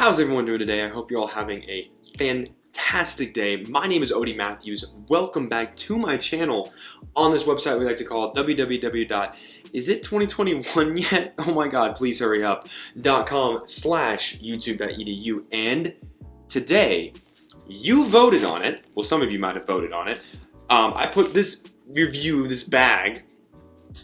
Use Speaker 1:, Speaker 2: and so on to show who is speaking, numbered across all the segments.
Speaker 1: How's everyone doing today? I hope you're all having a fantastic day. My name is Odie Matthews. Welcome back to my channel on this website we like to call www.isit2021yet? Oh my god, please hurry up. .com/youtube.edu. And today, you voted on it. Well, some of you might have voted on it. I put this review, this bag,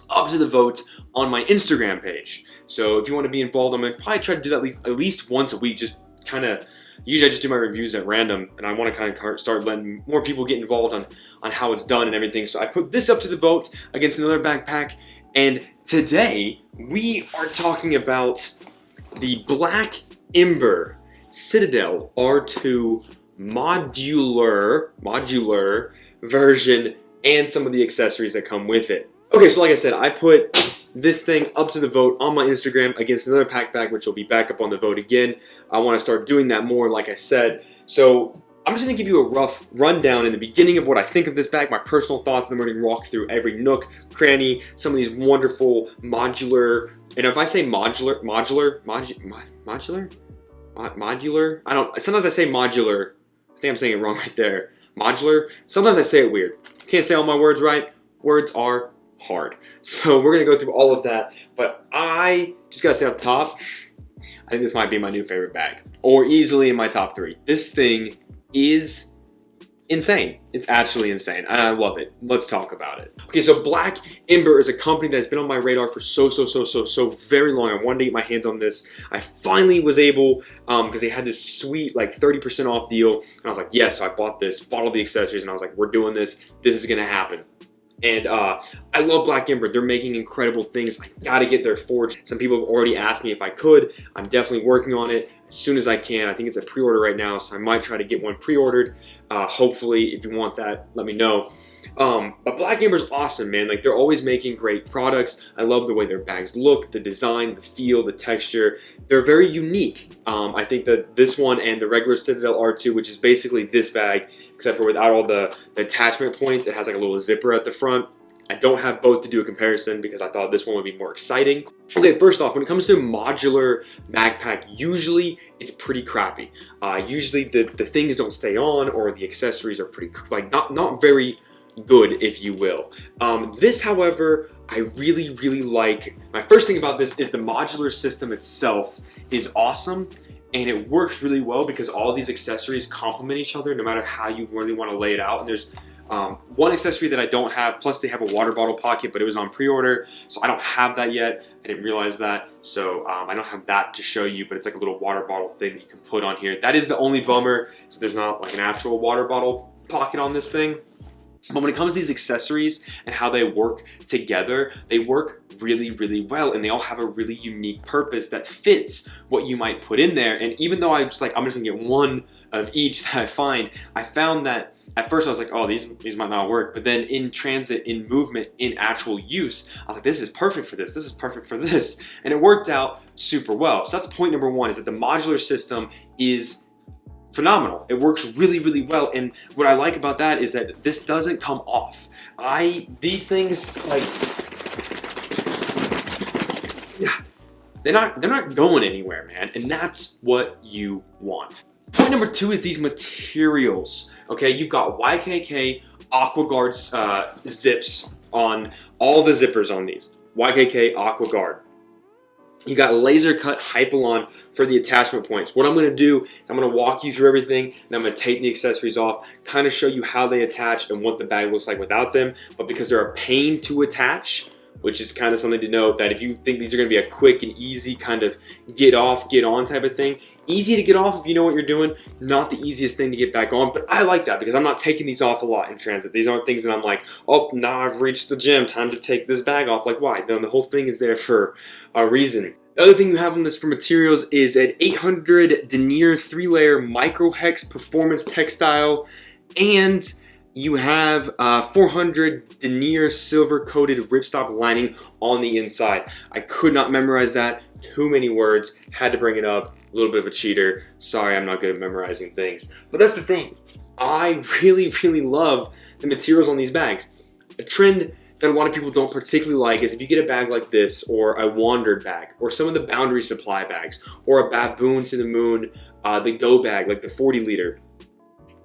Speaker 1: up to the vote on my Instagram page. So if you want to be involved, I'm going to probably try to do that at least once a week. Just kind of, usually I just do my reviews at random, and I want to kind of start letting more people get involved on how it's done and everything. So I put this up to the vote against another backpack, and today we are talking about the Black Ember Citadel R2 modular version and some of the accessories that come with it. Okay, so like I said, I put this thing up to the vote on my Instagram against another pack bag, which will be back up on the vote again. I want to start doing that more, like I said. So I'm just going to give you a rough rundown in the beginning of what I think of this bag, my personal thoughts, and then we're going to walk through every nook, cranny, some of these wonderful modular, and if I say modular, I don't, sometimes I say modular, I think I'm saying it wrong right there. Modular, sometimes I say it weird. Can't say all my words right. Words are hard. So we're going to go through all of that, but I just got to say up top, I think this might be my new favorite bag, or easily in my top 3. This thing is insane. It's actually insane, and I love it. Let's talk about it. Okay, so Black Ember is a company that's been on my radar for so very long. I wanted to get my hands on this. I finally was able, because they had this sweet like 30% off deal, and I was like, yes, so I bought this, bought all the accessories, and I was like, we're doing this. This is going to happen. And I love Black Ember. They're making incredible things. I gotta get their forge. Some people have already asked me if I could. I'm definitely working on it as soon as I can. I think it's a pre-order right now, so I might try to get one pre-ordered. Hopefully, if you want that, let me know. But Black Ember's awesome, man. Like, they're always making great products. I love the way their bags look, the design, the feel, the texture. They're very unique. I think that this one and the regular Citadel R2, which is basically this bag, except for without all the attachment points, it has like a little zipper at the front. I don't have both to do a comparison because I thought this one would be more exciting. Okay, first off, when it comes to modular backpack, usually it's pretty crappy. Usually the things don't stay on, or the accessories are pretty, like, not very good, if you will. This, however, I really like. My first thing about this is the modular system itself is awesome, and it works really well because all these accessories complement each other no matter how you really want to lay it out. And there's one accessory that I don't have, plus they have a water bottle pocket, but it was on pre-order, so I don't have that yet. I didn't realize that, so I don't have that to show you, but it's like a little water bottle thing that you can put on here. That is the only bummer, so there's not like an actual water bottle pocket on this thing. But when it comes to these accessories and how they work together, they work really well, and they all have a really unique purpose that fits what you might put in there. And even though I'm just gonna get one of each that I found that at first I was like, oh, these might not work, but then in transit, in movement, in actual use, I was like, this is perfect for this, this is perfect for this, and it worked out super well. So that's point number 1, is that the modular system is phenomenal. It works really well, and what I like about that is that this doesn't come off. These things, like, yeah, they're not going anywhere, man, and that's what you want. Point number 2 is these materials. Okay, you've got YKK AquaGuard zips on all the zippers on these. YKK AquaGuard. You got laser cut Hypalon for the attachment points. What I'm going to do is I'm going to walk you through everything, and I'm going to take the accessories off, kind of show you how they attach and what the bag looks like without them. But because they're a pain to attach, which is kind of something to note, that if you think these are going to be a quick and easy kind of get off, get on type of thing, easy to get off if you know what you're doing, not the easiest thing to get back on, but I like that because I'm not taking these off a lot in transit. These aren't things that I'm like, oh, now I've reached the gym, time to take this bag off. Like, why? The whole thing is there for a reason. The other thing you have on this for materials is an 800 denier 3-layer microhex performance textile, and you have 400 denier silver coated ripstop lining on the inside. I could not memorize that. Too many words. Had to bring it up. A little bit of a cheater. Sorry, I'm not good at memorizing things. But that's the thing. I really love the materials on these bags. A trend that a lot of people don't particularly like is if you get a bag like this, or a Wandered bag, or some of the Boundary Supply bags, or a Baboon to the Moon, the Go bag, like the 40 liter,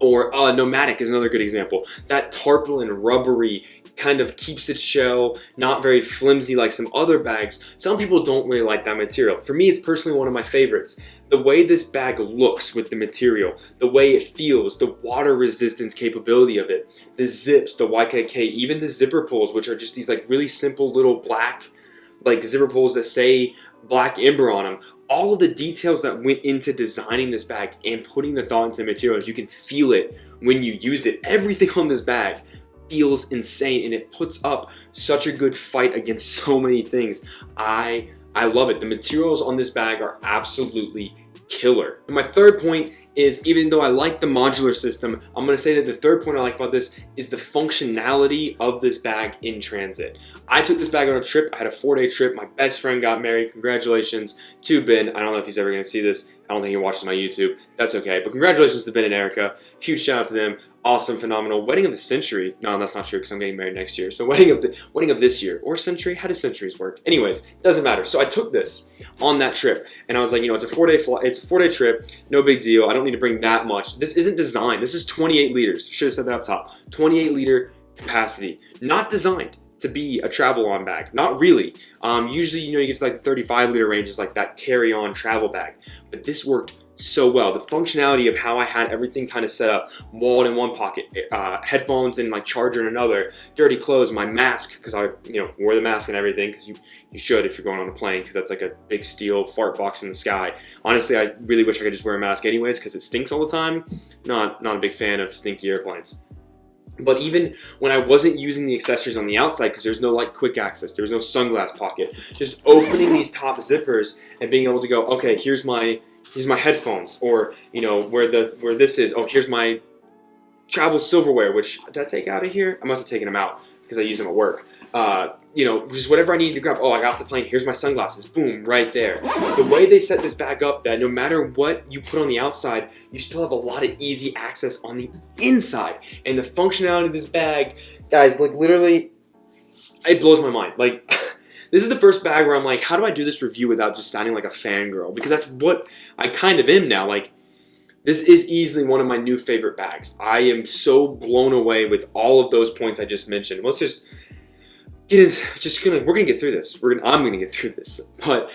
Speaker 1: or Nomadic is another good example. That tarpaulin, rubbery, kind of keeps its shell, not very flimsy like some other bags. Some people don't really like that material. For me, it's personally one of my favorites. The way this bag looks with the material, the way it feels, the water resistance capability of it, the zips, the YKK, even the zipper pulls, which are just these like really simple little black like zipper pulls that say black Ember on them. All of the details that went into designing this bag and putting the thought into the materials, you can feel it when you use it. Everything on this bag feels insane, and it puts up such a good fight against so many things. I love it. The materials on this bag are absolutely killer. And my third point is, even though I like the modular system, I'm going to say that the third point I like about this is the functionality of this bag in transit. I took this bag on a trip. I had a 4-day trip. My best friend got married. Congratulations to Ben. I don't know if he's ever going to see this. I don't think he watches my YouTube. That's okay. But congratulations to Ben and Erica. Huge shout out to them. Awesome, phenomenal. Wedding of the century. No, that's not true because I'm getting married next year. So wedding of this year. Or century. How do centuries work? Anyways, doesn't matter. So I took this on that trip. And I was like, it's a 4-day flight. It's a 4-day trip. No big deal. I don't need to bring that much. This isn't designed. This is 28 liters. Should have said that up top. 28 liter capacity. Not designed to be a travel-on bag. Not really. Usually, you get to like the 35 liter range is like that carry-on travel bag. But this worked so well. The functionality of how I had everything kind of set up, walled in one pocket, headphones and like charger in another, dirty clothes, my mask, because I wore the mask and everything, because you should if you're going on a plane, because that's like a big steel fart box in the sky. Honestly, I really wish I could just wear a mask anyways, because it stinks all the time. Not a big fan of stinky airplanes. But even when I wasn't using the accessories on the outside, because there's no like quick access, there was no sunglass pocket, just opening these top zippers and being able to go, okay, here's my headphones, or where this is. Oh, here's my travel silverware, which did I take out of here? I must have taken them out because I use them at work. Just whatever I needed to grab. Oh, I got off the plane. Here's my sunglasses. Boom, right there. The way they set this bag up, that no matter what you put on the outside, you still have a lot of easy access on the inside. And the functionality of this bag, guys, like literally, it blows my mind. Like, this is the first bag where I'm like, how do I do this review without just sounding like a fangirl? Because that's what I kind of am now. Like, this is easily one of my new favorite bags. I am so blown away with all of those points I just mentioned. Let's just get in. We're gonna get through this. I'm gonna get through this. But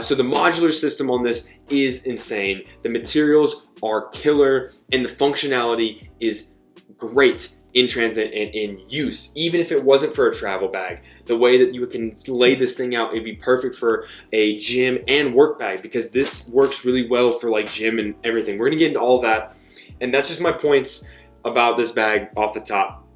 Speaker 1: so the modular system on this is insane. The materials are killer, and the functionality is great in transit and in use. Even if it wasn't for a travel bag, the way that you can lay this thing out, it'd be perfect for a gym and work bag, because this works really well for like gym and everything. We're gonna get into all of that, and that's just my points about this bag off the top.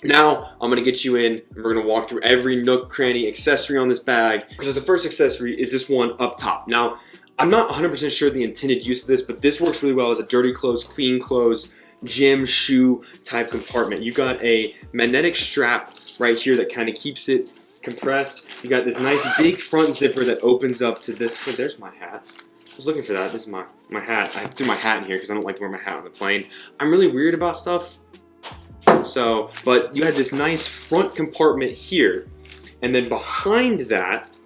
Speaker 1: Now I'm gonna get you in, and we're gonna walk through every nook, cranny, accessory on this bag, because the first accessory is this one up top. Now, I'm not 100% sure the intended use of this, but this works really well as a dirty clothes, clean clothes, gym shoe type compartment. You got a magnetic strap right here that kind of keeps it compressed. You got this nice big front zipper that opens up to this. Oh, there's my hat. I was looking for that. This is my hat. I threw my hat in here because I don't like to wear my hat on the plane. I'm really weird about stuff. So, but you had this nice front compartment here, and then behind that,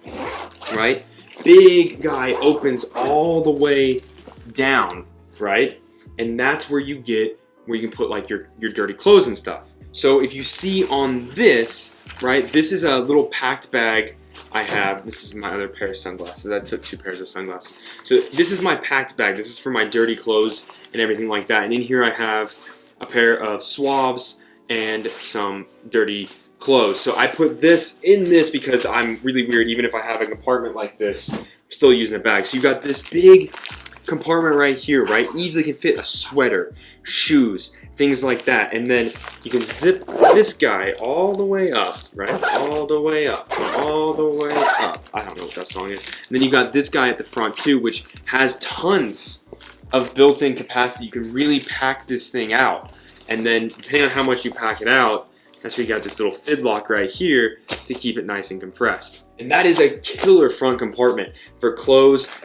Speaker 1: right, big guy opens all the way down, right? And that's where you can put like your dirty clothes and stuff. So if you see on this, right, this is a little packed bag I have. This is my other pair of sunglasses. I took 2 pairs of sunglasses. So this is my packed bag. This is for my dirty clothes and everything like that. And in here I have a pair of Suavs and some dirty clothes. So I put this in this because I'm really weird. Even if I have a compartment like this, I'm still using a bag. So you got this big compartment right here, right? Easily can fit a sweater, shoes, things like that. And then you can zip this guy all the way up, right? All the way up, all the way up. I don't know what that song is. And then you got this guy at the front too, which has tons of built-in capacity. You can really pack this thing out. And then depending on how much you pack it out, That's where you got this little fidlock right here to keep it nice and compressed. And that is a killer front compartment for clothes,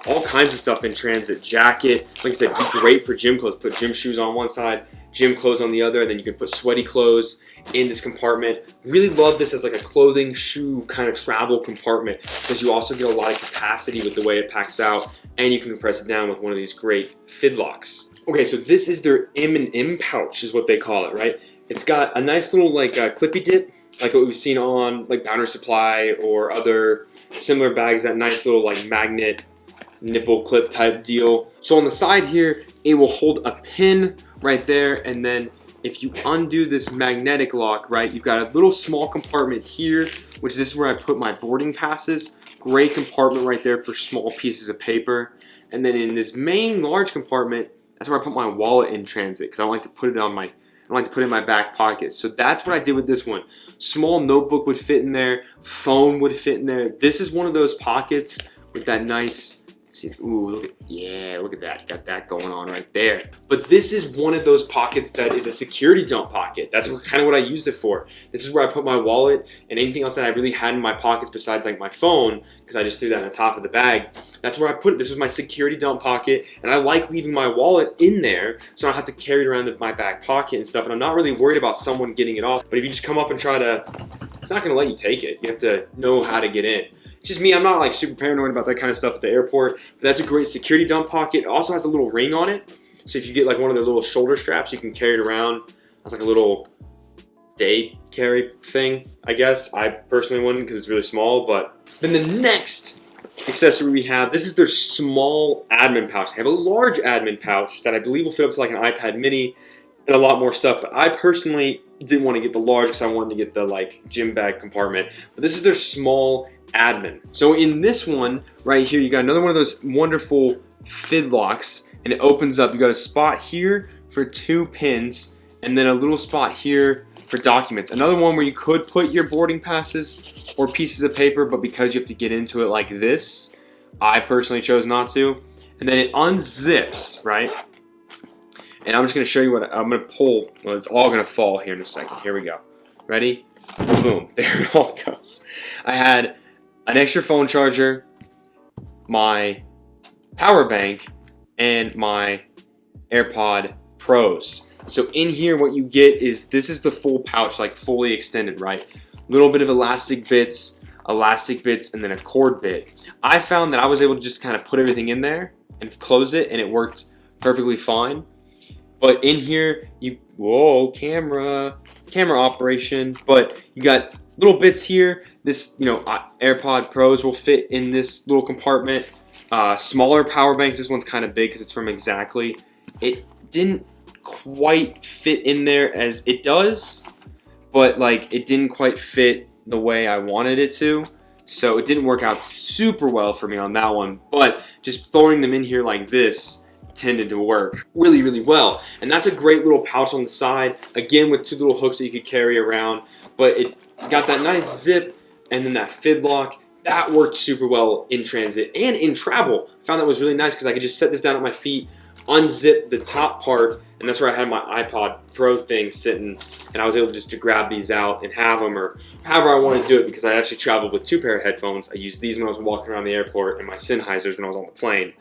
Speaker 1: all kinds of stuff in transit. Jacket, like I said, great for gym clothes. Put gym shoes on one side, gym clothes on the other, and then you can put sweaty clothes in this compartment. Really love this as like a clothing, shoe kind of travel compartment because you also get a lot of capacity with the way it packs out, and you can compress it down with one of these great fidlocks. Okay, so this is their M&M pouch is what they call it, right? It's got a nice little like clippy dip, like what we've seen on like Boundary Supply or other similar bags, that nice little like magnet nipple clip type deal. So on the side here, it will hold a pin right there, and then if you undo this magnetic lock, right, you've got a little small compartment here, which this is where I put my boarding passes. Great compartment right there for small pieces of paper. And then in this main large compartment, that's where I put my wallet in transit because I don't like to put it on my, I don't like to put it in my back pocket. So that's what I did with this one. Small notebook would fit in there, phone would fit in there. This is one of those pockets with that nice, see, ooh, look at that. Got that going on right there. But this is one of those pockets that is a security dump pocket. That's kind of what I used it for. This is where I put my wallet and anything else that I really had in my pockets besides like my phone, because I just threw that on the top of the bag. That's where I put it. This was my security dump pocket, and I like leaving my wallet in there so I don't have to carry it around in my back pocket and stuff, and I'm not really worried about someone getting it off. But if you just come up and try to, it's not gonna let you take it. You have to know how to get in. It's just me, I'm not like super paranoid about that kind of stuff at the airport, but that's a great security dump pocket. It also has a little ring on it, so if you get like one of their little shoulder straps, you can carry it around. It's like a little day carry thing, I guess. I personally wouldn't because it's really small, but then the next accessory we have, this is their small admin pouch. They have a large admin pouch that I believe will fit up to like an iPad mini and a lot more stuff, but I personally didn't want to get the large because I wanted to get the like gym bag compartment, but this is their small admin. So in this one right here, you got another one of those wonderful fidlocks, and it opens up. You got a spot here for 2 pins, and then a little spot here for documents. Another one where you could put your boarding passes or pieces of paper, but because you have to get into it like this, I personally chose not to. And then it unzips, right? And I'm just gonna show you what I'm gonna pull. Well, it's all gonna fall here in a second. Here we go. Ready? Boom, there it all goes. I had an extra phone charger, my power bank, and my AirPod Pros. So in here what you get is, this is the full pouch, like fully extended, right? Little bit of elastic bits, and then a cord bit. I found that I was able to just kind of put everything in there and close it, and it worked perfectly fine. But in here, camera operation, but you got little bits here. This, AirPod Pros will fit in this little compartment. Smaller power banks, this one's kind of big because it's from Exactly. It didn't quite fit in there as it does, but like it didn't quite fit the way I wanted it to. So it didn't work out super well for me on that one, but just throwing them in here like this tended to work really, really well. And that's a great little pouch on the side, again with 2 little hooks that you could carry around, but it got that nice zip and then that fidlock. That worked super well in transit and in travel. I found that was really nice because I could just set this down at my feet, unzip the top part, and that's where I had my iPod Pro thing sitting, and I was able just to grab these out and have them, or however I wanted to do it, because I actually traveled with 2 pair of headphones. I used these when I was walking around the airport and my Sennheisers when I was on the plane.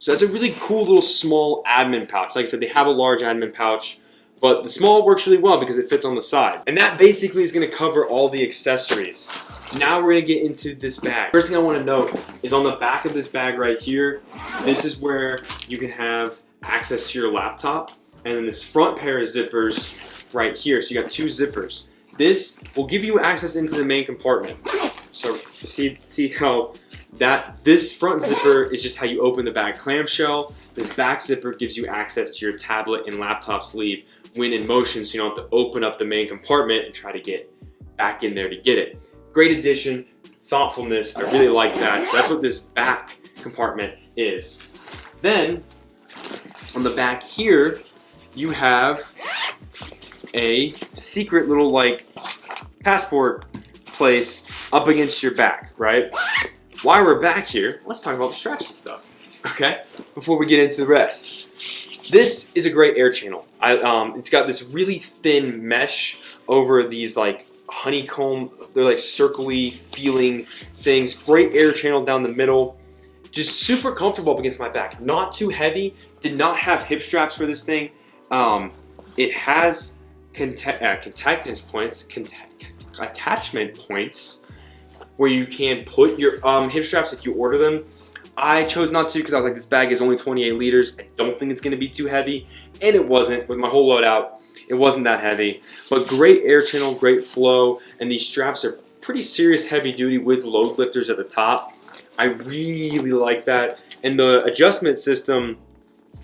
Speaker 1: So that's a really cool little small admin pouch. Like I said, they have a large admin pouch, but the small works really well because it fits on the side. And that basically is going to cover all the accessories. Now we're going to get into this bag. First thing I want to note is on the back of this bag right here, this is where you can have access to your laptop. And then this front pair of zippers right here. So you got 2 zippers. This will give you access into the main compartment. So see how this front zipper is just how you open the bag clamshell. This back zipper gives you access to your tablet and laptop sleeve when in motion, so you don't have to open up the main compartment and try to get back in there to get it. Great addition, thoughtfulness, I really like that. So that's what this back compartment is. Then, on the back here, you have a secret little like passport place up against your back, right? While we're back here, let's talk about the straps and stuff, okay? Before we get into the rest. This is a great air channel. It's got this really thin mesh over these like honeycomb, they're like circly feeling things. Great air channel down the middle. Just super comfortable up against my back. Not too heavy. Did not have hip straps for this thing. It has attachment points where you can put your hip straps if you order them. I chose not to because I was like, this bag is only 28 liters. I don't think it's going to be too heavy. And it wasn't. With my whole load out, it wasn't that heavy. But great air channel, great flow. And these straps are pretty serious heavy duty with load lifters at the top. I really like that. And the adjustment system,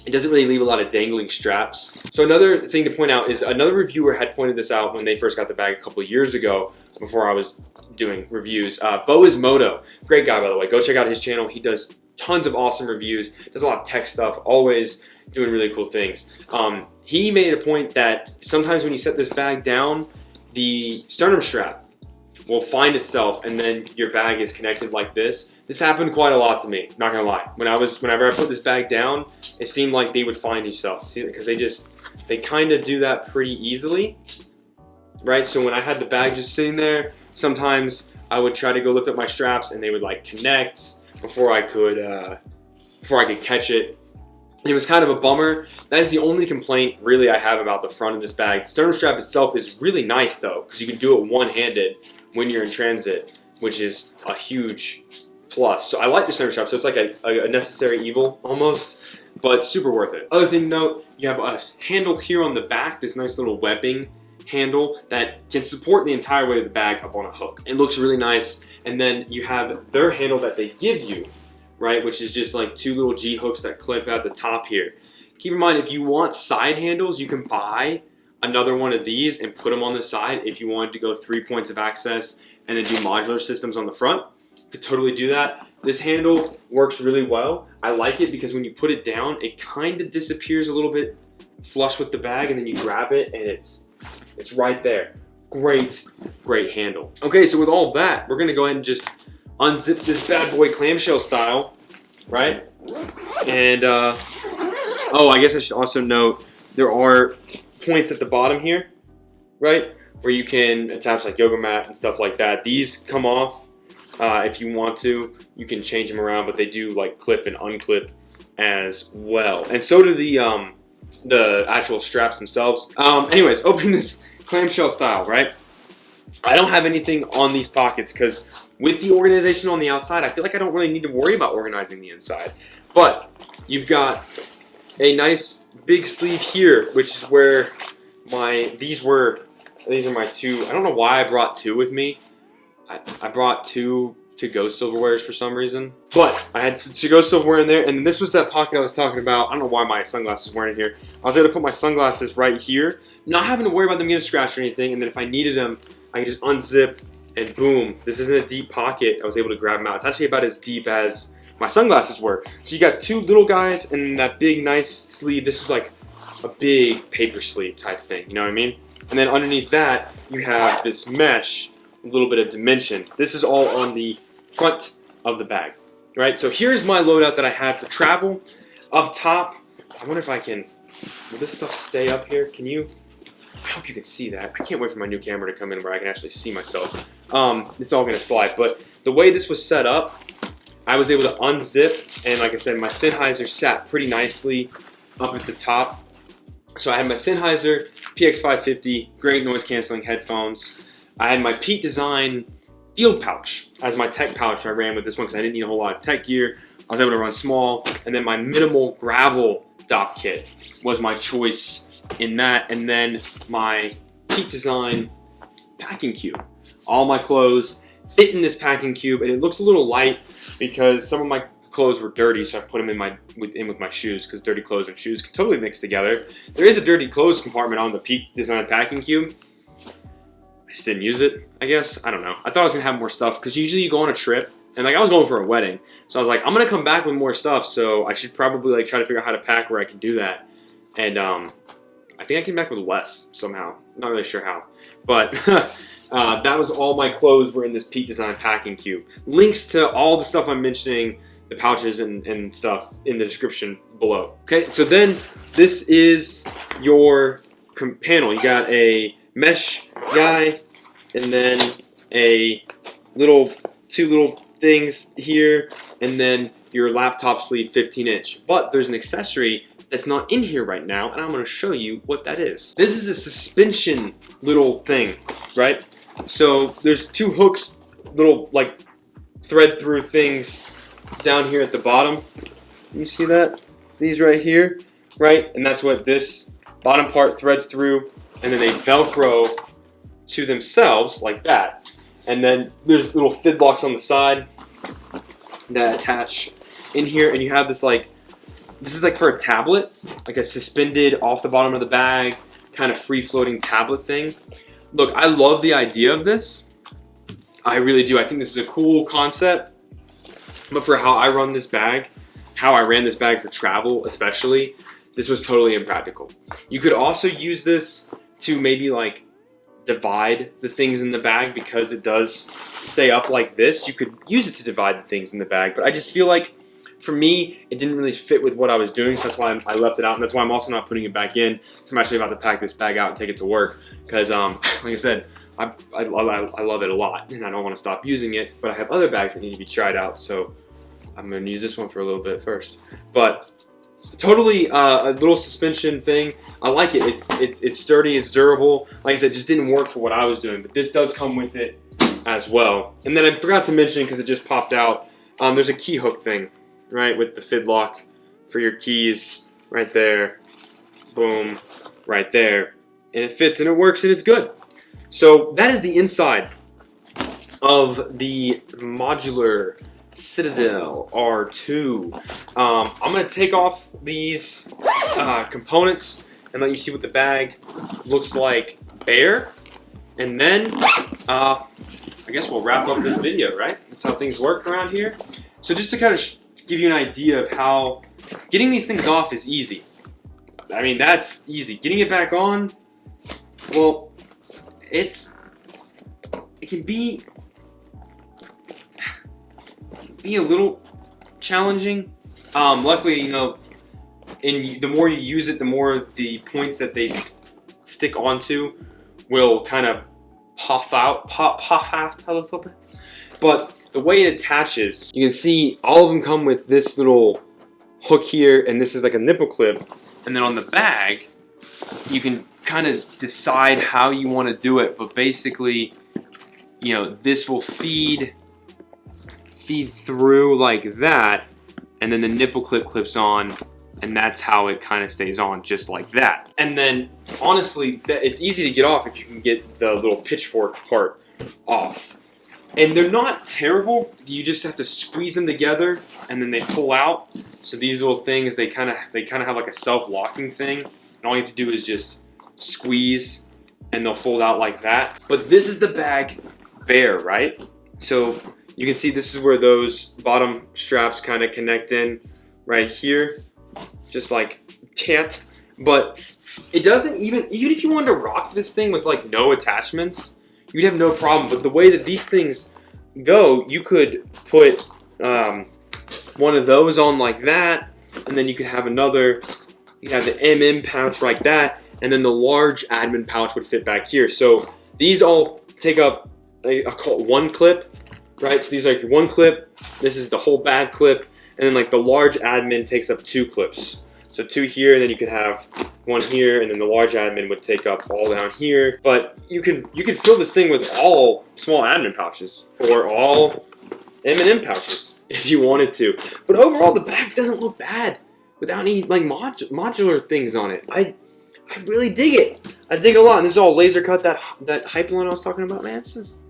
Speaker 1: it doesn't really leave a lot of dangling straps. So another thing to point out is another reviewer had pointed this out when they first got the bag a couple of years ago before I was doing reviews. Bo Ismono, great guy by the way. Go check out his channel. He does tons of awesome reviews, does a lot of tech stuff, always doing really cool things. He made a point that sometimes when you set this bag down, the sternum strap will find itself and then your bag is connected like this. This happened quite a lot to me, not gonna lie. Whenever I put this bag down, it seemed like they would find themselves. See, because they kind of do that pretty easily, right? So when I had the bag just sitting there, sometimes I would try to go lift up my straps and they would like connect before I could catch it. It was kind of a bummer. That is the only complaint really I have about the front of this bag. The sternum strap itself is really nice though, because you can do it one-handed when you're in transit, which is a huge plus. So I like the sternum strap, so it's like a necessary evil almost, but super worth it. Other thing to note, you have a handle here on the back, this nice little webbing handle that can support the entire weight of the bag up on a hook. It looks really nice. And then you have their handle that they give you, right, which is just like two little G hooks that clip at the top here. Keep in mind, if you want side handles, you can buy another one of these and put them on the side if you wanted to go 3 points of access and then do modular systems on the front. You could totally do that. This handle works really well. I like it because when you put it down, it kind of disappears a little bit flush with the bag, and then you grab it and it's right there. Great handle. Okay, so with all that, we're gonna go ahead and just unzip this bad boy clamshell style, right? And oh, I guess I should also note there are points at the bottom here, right, where you can attach like yoga mat and stuff like that. These come off if you want to. You can change them around, but they do like clip and unclip as well, and so do the actual straps themselves. Anyways, opening this clamshell style, right? I don't have anything on these pockets because with the organization on the outside, I feel like I don't really need to worry about organizing the inside. But you've got a nice big sleeve here, which is where these are my two. I don't know why I brought two with me. I brought two to-go silverwares for some reason. But I had to-go silverware in there, and this was that pocket I was talking about. I don't know why my sunglasses weren't in here. I was able to put my sunglasses right here, not having to worry about them getting scratched or anything, and then if I needed them, I could just unzip, and boom. This isn't a deep pocket. I was able to grab them out. It's actually about as deep as my sunglasses were. So you got two little guys and that big nice sleeve. This is like a big paper sleeve type thing, you know what I mean? And then underneath that, you have this mesh, a little bit of dimension. This is all on the front of the bag, right? So here's my loadout that I had for travel. Up top, I wonder if I can, will this stuff stay up here? Can you, I hope you can see that. I can't wait for my new camera to come in where I can actually see myself. It's all gonna slide, but the way this was set up, I was able to unzip, and like I said, my Sennheiser sat pretty nicely up at the top. So I had my Sennheiser PX550, great noise canceling headphones. I had my Pete Design field pouch as my tech pouch. I ran with this one because I didn't need a whole lot of tech gear. I was able to run small, and then my minimal gravel Dopp kit was my choice in that, and then my Pete Design packing cube. All my clothes fit in this packing cube, and it looks a little light because some of my clothes were dirty, so I put them in with my shoes because dirty clothes and shoes can totally mix together. There is a dirty clothes compartment on the Pete Design packing cube. I just didn't use it, I guess. I don't know. I thought I was going to have more stuff because usually you go on a trip, and like I was going for a wedding, so I was like, I'm going to come back with more stuff, so I should probably like try to figure out how to pack where I can do that. And I think I came back with less somehow. Not really sure how, but that was all my clothes were in this Pete Design packing cube. Links to all the stuff I'm mentioning the pouches and stuff in the description below. Okay, so then this is your panel. You got a mesh guy, and then a two little things here, and then your laptop sleeve 15-inch. But there's an accessory that's not in here right now, and I'm going to show you what that is. This is a suspension little thing, right? So there's two hooks, little like thread through things down here at the bottom. You see that? These right here, right? And that's what this bottom part threads through, and then they Velcro to themselves like that. And then there's little fid locks on the side that attach in here, and you have this like, this is like for a tablet, like a suspended off the bottom of the bag, kind of free-floating tablet thing. Look, I love the idea of this. I really do. I think this is a cool concept. But for how I run this bag, how I ran this bag for travel especially, this was totally impractical. You could also use this to maybe like divide the things in the bag, because it does stay up like this. You could use it to divide the things in the bag, but I just feel like for me, it didn't really fit with what I was doing, so that's why I left it out, and that's why I'm also not putting it back in. So I'm actually about to pack this bag out and take it to work, because like I said, I love it a lot, and I don't want to stop using it, but I have other bags that need to be tried out, so I'm going to use this one for a little bit first. But totally a little suspension thing. I like it. It's sturdy, it's durable. Like I said, it just didn't work for what I was doing, but this does come with it as well. And then I forgot to mention, because it just popped out, there's a key hook thing, right, with the fid lock for your keys right there. Boom, right there. And it fits and it works and it's good. So that is the inside of the Modular Citadel R2. I'm going to take off these components and let you see what the bag looks like bare. And then I guess we'll wrap up this video, right? That's how things work around here. So just to kind of give you an idea of how getting these things off is easy. I mean, that's easy. Getting it back on, well, it can be a little challenging. Luckily, you know, the more you use it, the more the points that they stick onto will kind of pop out a little bit. But the way it attaches, you can see all of them come with this little hook here, and this is like a nipple clip. And then on the bag, you can kind of decide how you want to do it. But basically, you know, this will feed through like that, and then the nipple clip clips on, and that's how it kind of stays on, just like that. And then honestly, it's easy to get off if you can get the little pitchfork part off. And they're not terrible. You just have to squeeze them together, and then they pull out. So these little things, they kind of have like a self-locking thing, and all you have to do is just squeeze, and they'll fold out like that. But this is the bag bare, right? So you can see this is where those bottom straps kind of connect in right here, just like that. But it doesn't even if you wanted to rock this thing with like no attachments, you'd have no problem. But the way that these things go, you could put one of those on like that, and then you could have another. You have the pouch like that, and then the large admin pouch would fit back here. So these all take up, I call it one clip, right? So these are like one clip. This is the whole bag clip, and then like the large admin takes up two clips. So two here, and then you could have one here, and then the large admin would take up all down here. But you could fill this thing with all small admin pouches or all M&M pouches if you wanted to. But overall, the bag doesn't look bad without any like modular things on it. I really dig it. I dig it a lot. And this is all laser cut. That hype line I was talking about, man. This is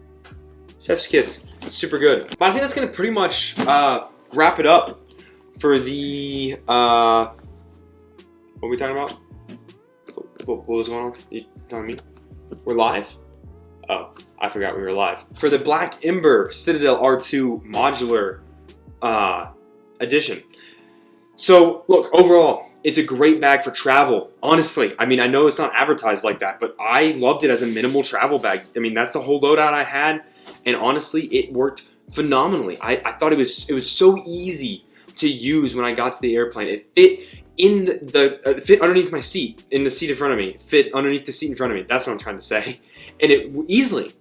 Speaker 1: chef's kiss. It's super good. But I think that's gonna pretty much wrap it up for the what are we talking about? What was going on? You telling me? We're live? Oh, I forgot we were live. For the Black Ember Citadel R2 Modular edition. So, look, overall, it's a great bag for travel. Honestly, I mean, I know it's not advertised like that, but I loved it as a minimal travel bag. I mean, that's the whole loadout I had, and honestly, it worked phenomenally. I thought it was so easy to use when I got to the airplane. It fit in the fit underneath my seat, in the seat in front of me, fit underneath the seat in front of me. That's what I'm trying to say. And it easily.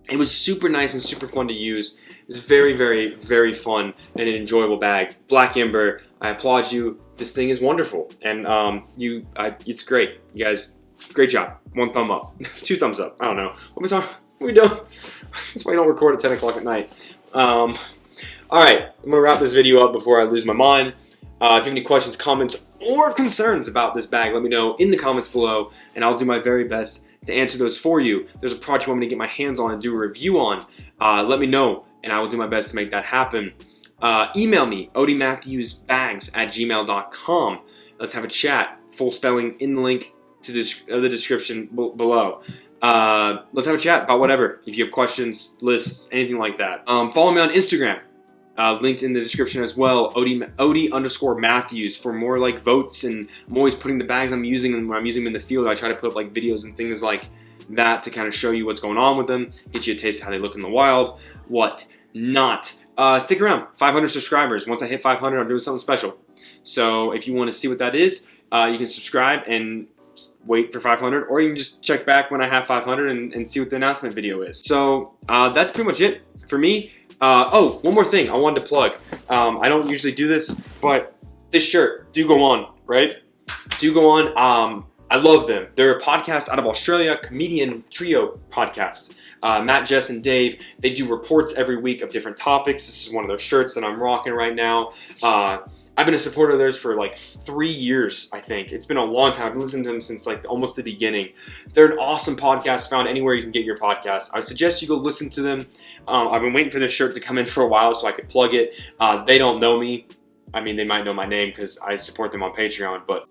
Speaker 1: It was super nice and super fun to use. It was very, very, very fun and an enjoyable bag. Black Ember, I applaud you. This thing is wonderful, and it's great. You guys, great job. 1 thumb up, 2 thumbs up. I don't know. What are we doing? That's why you don't record at 10 o'clock at night. All right, I'm gonna wrap this video up before I lose my mind. If you have any questions, comments, or concerns about this bag, let me know in the comments below, and I'll do my very best to answer those for you. If there's a product you want me to get my hands on and do a review on, let me know, and I will do my best to make that happen. Email me, odiematthewsbags@gmail.com. Let's have a chat. Full spelling in the link to the description below. Let's have a chat about whatever. If you have questions, lists, anything like that. Follow me on Instagram. Linked in the description as well. Odie_Matthews for more like votes, and I'm always putting the bags I'm using, and when I'm using them in the field, I try to put up like videos and things like that to kind of show you what's going on with them, get you a taste of how they look in the wild, what not. Stick around. 500 subscribers. Once I hit 500, I'm doing something special. So if you want to see what that is, you can subscribe and wait for 500, or you can just check back when I have 500 and see what the announcement video is. So that's pretty much it for me. Oh, one more thing I wanted to plug. I don't usually do this, but this shirt, DoGoOn, right? DoGoOn, I love them. They're a podcast out of Australia, comedian trio podcast. Matt, Jess, and Dave, they do reports every week of different topics. This is one of their shirts that I'm rocking right now. I've been a supporter of theirs for like 3 years, I think. It's been a long time. I've been listening to them since like almost the beginning. They're an awesome podcast found anywhere you can get your podcast. I would suggest you go listen to them. I've been waiting for this shirt to come in for a while so I could plug it. They don't know me. I mean, they might know my name because I support them on Patreon, but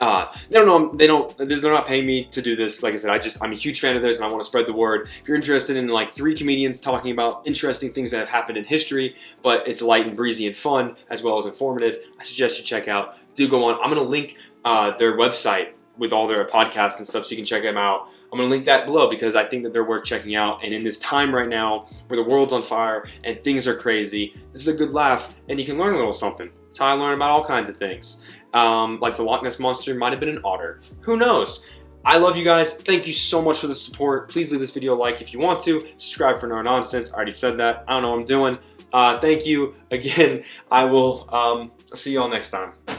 Speaker 1: they don't know. They're not paying me to do this. Like I said, I'm a huge fan of theirs, and I want to spread the word. If you're interested in like 3 comedians talking about interesting things that have happened in history, but it's light and breezy and fun as well as informative, I suggest you check out DoGoOn. I'm gonna link their website with all their podcasts and stuff, so you can check them out. I'm gonna link that below because I think that they're worth checking out. And in this time right now where the world's on fire and things are crazy, this is a good laugh, and you can learn a little something. That's how I learn about all kinds of things. Like the Loch Ness Monster might have been an otter. Who knows? I love you guys. Thank you so much for the support. Please leave this video a like if you want to. Subscribe for no nonsense. I already said that. I don't know what I'm doing. Thank you again. I will see you all next time.